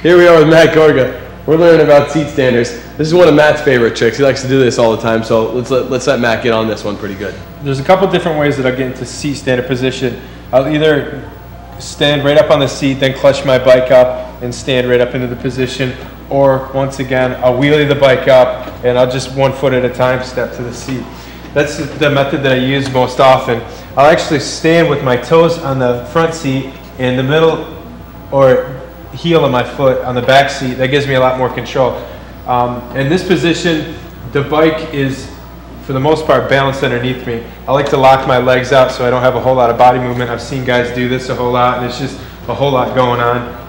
Here we are with Matt Gorka. We're learning about seat standers. This is one of Matt's favorite tricks. He likes to do this all the time, so let's let Matt get on this one pretty good. There's a couple different ways that I get into seat stander position. I'll either stand right up on the seat, then clutch my bike up and stand right up into the position, or once again, I'll wheelie the bike up and I'll just 1 foot at a time step to the seat. That's the method that I use most often. I'll actually stand with my toes on the front seat and the middle or heel of my foot on the back seat. That gives me a lot more control. In this position, the bike is, for the most part, balanced underneath me. I like to lock my legs out so I don't have a whole lot of body movement. I've seen guys do this a whole lot, and it's just a whole lot going on.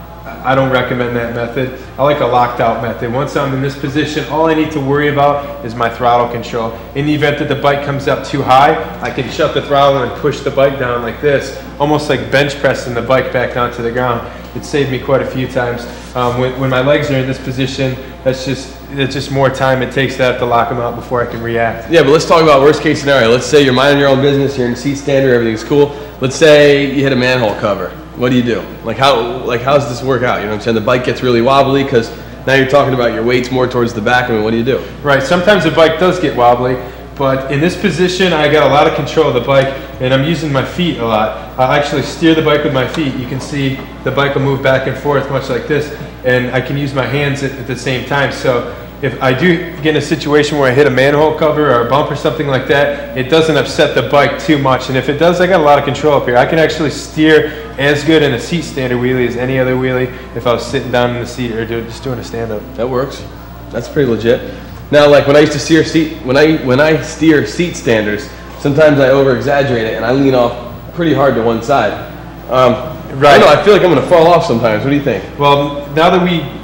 I don't recommend that method. I like a locked out method. Once I'm in this position, all I need to worry about is my throttle control. In the event that the bike comes up too high, I can shut the throttle and push the bike down like this, almost like bench pressing the bike back down to the ground. It saved me quite a few times. When my legs are in this position, it's just more time it takes to have to lock them out before I can react. Yeah, but let's talk about worst case scenario. Let's say you're minding your own business, you're in seat stander, everything's cool. Let's say you hit a manhole cover. What do you do? How does this work out? You know what I'm saying? The bike gets really wobbly because now you're talking about your weight's more towards the back. I mean, what do you do? Right, sometimes the bike does get wobbly, but in this position I got a lot of control of the bike and I'm using my feet a lot. I actually steer the bike with my feet. You can see the bike will move back and forth much like this, and I can use my hands at the same time. So if I do get in a situation where I hit a manhole cover or a bump or something like that, it doesn't upset the bike too much. And if it does, I got a lot of control up here. I can actually steer as good in a seat stander wheelie as any other wheelie if I was sitting down in the seat or just doing a stand-up. That works. That's pretty legit. Now, like when I used to steer when I steer seat standers, sometimes I over-exaggerate it and I lean off pretty hard to one side. Right. I know, I feel like I'm going to fall off sometimes. What do you think? Well, now that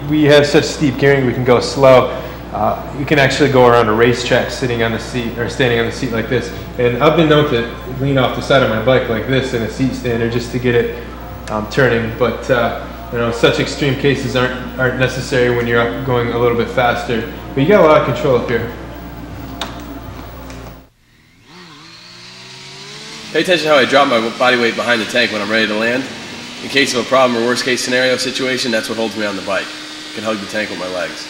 we have such steep gearing, we can go slow. You can actually go around a racetrack sitting on the seat or standing on the seat like this. And I've been known to lean off the side of my bike like this in a seat stander just to get it turning. But you know, such extreme cases aren't necessary when you're going a little bit faster. But you got a lot of control up here. Pay attention how I drop my body weight behind the tank when I'm ready to land. In case of a problem or worst case scenario situation, that's what holds me on the bike. I can hug the tank with my legs.